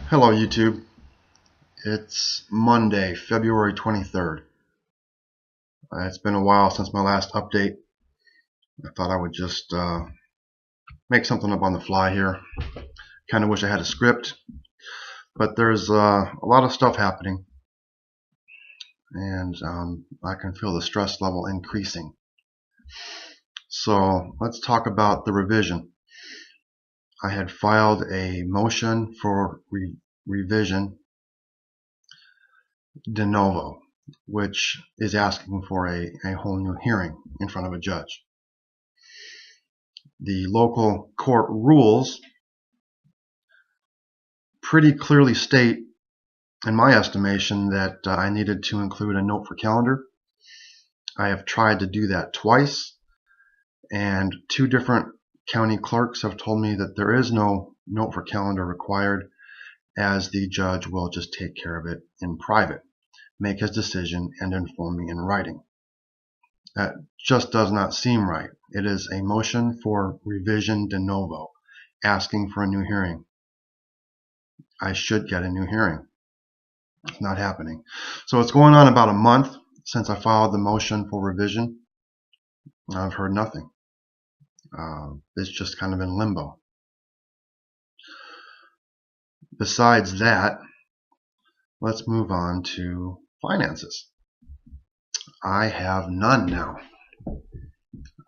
Hello YouTube. It's Monday, February 23rd. It's been a while since my last update. I thought I would just make something up on the fly here. Kind of wish I had a script, but there's a lot of stuff happening, and I can feel the stress level increasing. So let's talk about the revision. I had filed a motion for revision de novo, which is asking for a whole new hearing in front of a judge. The local court rules pretty clearly state, in my estimation, that I needed to include a note for calendar. I have tried to do that twice, and two different county clerks have told me that there is no note for calendar required, as the judge will just take care of it in private, make his decision, and inform me in writing. That just does not seem right. It is a motion for revision de novo, asking for a new hearing. I should get a new hearing. It's not happening. So it's going on about a month since I filed the motion for revision. I've heard nothing. It's just kind of in limbo. Besides that, let's move on to finances. I have none now.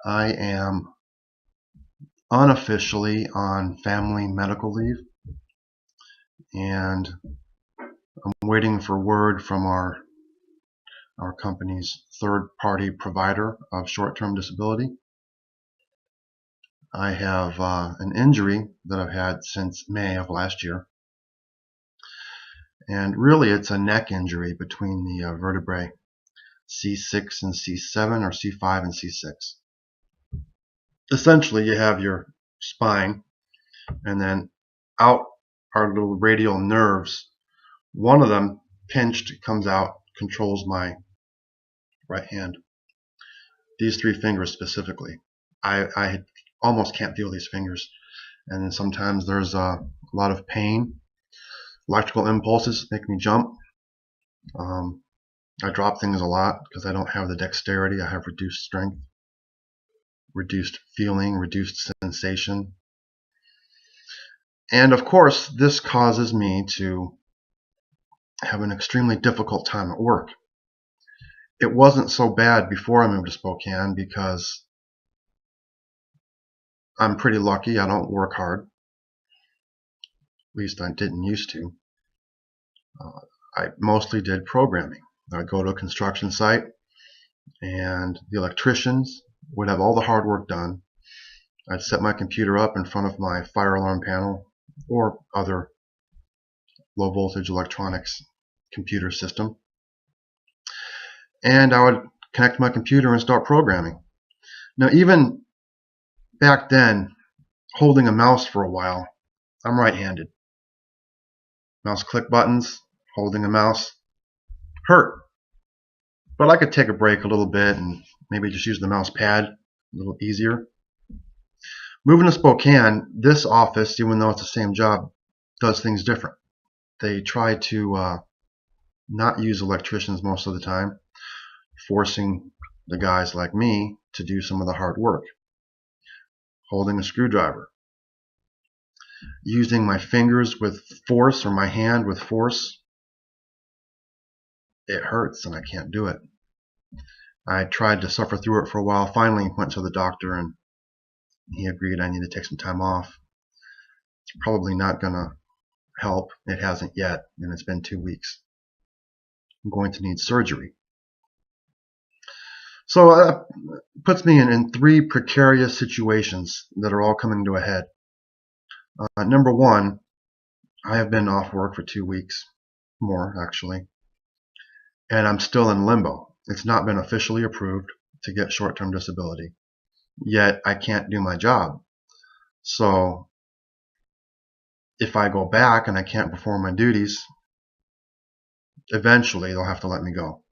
I am unofficially on family medical leave, and I'm waiting for word from our company's third-party provider of short-term disability. I have an injury that I've had since May of last year, and really it's a neck injury between the vertebrae C6 and C7, or C5 and C6. Essentially, you have your spine, and then out are little radial nerves. One of them, pinched, comes out, controls my right hand. These three fingers specifically. I almost can't feel these fingers, and then sometimes there's a lot of pain. Electrical impulses make me jump. I drop things a lot because I don't have the dexterity. I have reduced strength, reduced feeling, reduced sensation. And of course, this causes me to have an extremely difficult time at work. It wasn't so bad before I moved to Spokane because I'm pretty lucky. I don't work hard. At least I didn't used to. I mostly did programming. I'd go to a construction site, and the electricians would have all the hard work done. I'd set my computer up in front of my fire alarm panel or other low voltage electronics computer system, and I would connect my computer and start programming. Now, even back then, holding a mouse for a while, I'm right-handed. Mouse click buttons, holding a mouse, hurt. But I could take a break a little bit and maybe just use the mouse pad a little easier. Moving to Spokane, this office, even though it's the same job, does things different. They try to not use electricians most of the time, forcing the guys like me to do some of the hard work. Holding a screwdriver, using my fingers with force, or my hand with force, it hurts and I can't do it. I tried to suffer through it for a while. Finally went to the doctor, and he agreed I need to take some time off. It's probably not going to help. It hasn't yet, and it's been 2 weeks. I'm going to need surgery. So it puts me in three precarious situations that are all coming to a head. Number one, I have been off work for 2 weeks, more actually, and I'm still in limbo. It's not been officially approved to get short-term disability, yet I can't do my job. So if I go back and I can't perform my duties, eventually they'll have to let me go.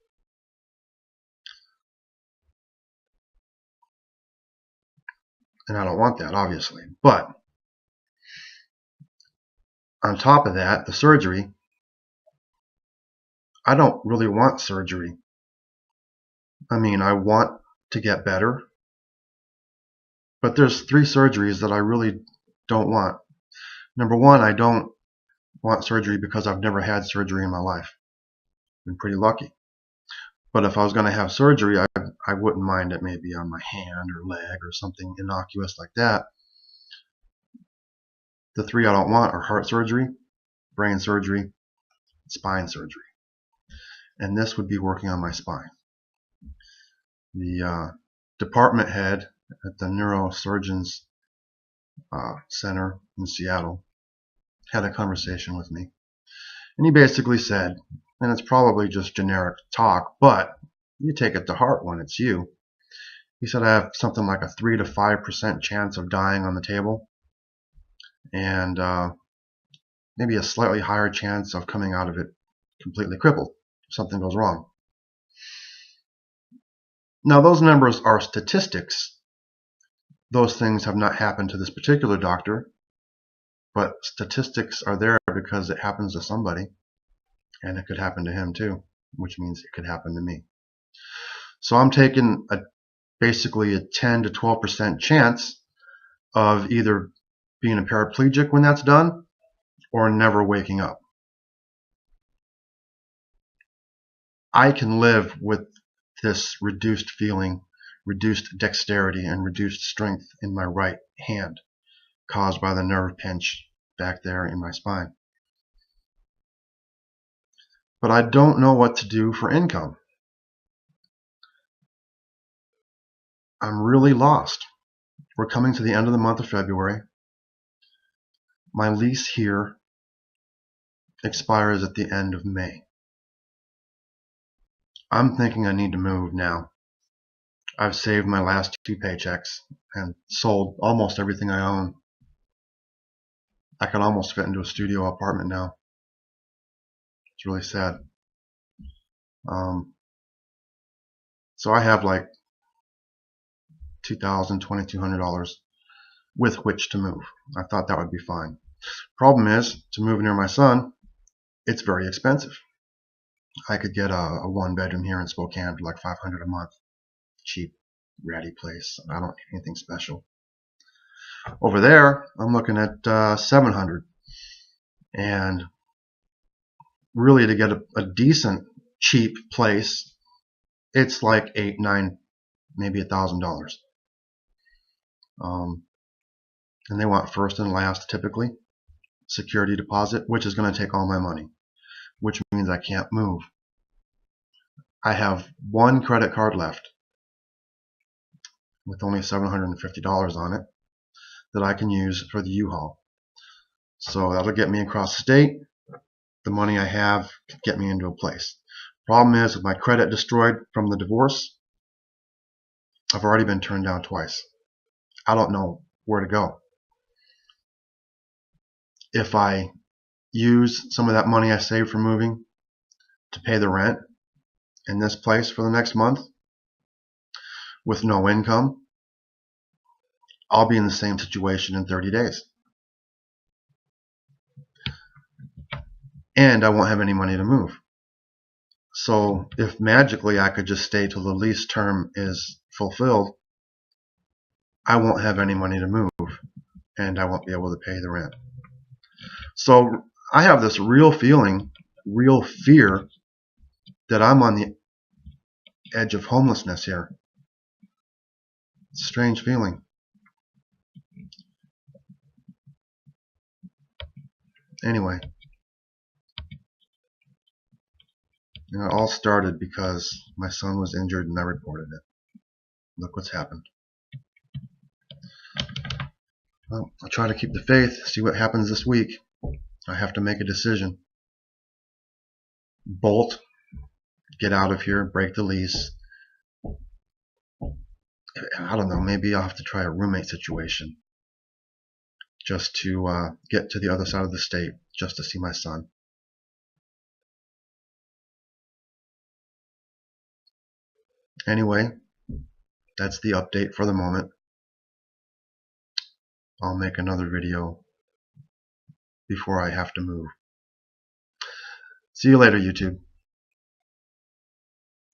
And I don't want that, obviously. But On top of that, the surgery, I don't really want surgery. I mean, I want to get better, but there's 3 surgeries that I really don't want. Number one, I don't want surgery because I've never had surgery in my life. I've been pretty lucky. But if I was going to have surgery, I wouldn't mind it maybe on my hand or leg or something innocuous like that. The 3 I don't want are heart surgery, brain surgery, spine surgery. And this would be working on my spine. The department head at the neurosurgeons center in Seattle had a conversation with me. And he basically said, and it's probably just generic talk, but you take it to heart when it's you. He said I have something like a 3 to 5% chance of dying on the table, and maybe a slightly higher chance of coming out of it completely crippled if something goes wrong. Now, those numbers are statistics. Those things have not happened to this particular doctor, but statistics are there because it happens to somebody, and it could happen to him too, which means it could happen to me. So I'm taking basically a 10 to 12% chance of either being a paraplegic when that's done or never waking up. I can live with this reduced feeling, reduced dexterity, and reduced strength in my right hand caused by the nerve pinch back there in my spine. But I don't know what to do for income. I'm really lost. We're coming to the end of the month of February. My lease here expires at the end of May. I'm thinking I need to move now. I've saved my last 2 paychecks and sold almost everything I own. I can almost fit into a studio apartment now. It's really sad. So I have like $2,000, $2,200 with which to move. I thought that would be fine. Problem is, to move near my son, it's very expensive. I could get a 1-bedroom here in Spokane for like $500 a month. Cheap, ratty place. I don't need anything special. Over there, I'm looking at $700. And really, to get a decent, cheap place, it's like $8, $9, maybe $1,000. And they want first and last, typically, security deposit, which is going to take all my money, which means I can't move. I have 1 credit card left with only $750 on it that I can use for the U-Haul. So that'll get me across the state. The money I have can get me into a place. Problem is, with my credit destroyed from the divorce, I've already been turned down twice. I don't know where to go. If I use some of that money I saved for moving to pay the rent in this place for the next month with no income, I'll be in the same situation in 30 days. And I won't have any money to move. So if magically I could just stay till the lease term is fulfilled, I won't have any money to move, and I won't be able to pay the rent. So I have this real feeling, real fear that I'm on the edge of homelessness here. It's a strange feeling. Anyway, it all started because my son was injured and I reported it. Look what's happened. Well, I'll try to keep the faith, see what happens this week. I have to make a decision. Bolt, get out of here, break the lease. I don't know, maybe I'll have to try a roommate situation just to get to the other side of the state, just to see my son. Anyway, that's the update for the moment. I'll make another video before I have to move. See you later, YouTube.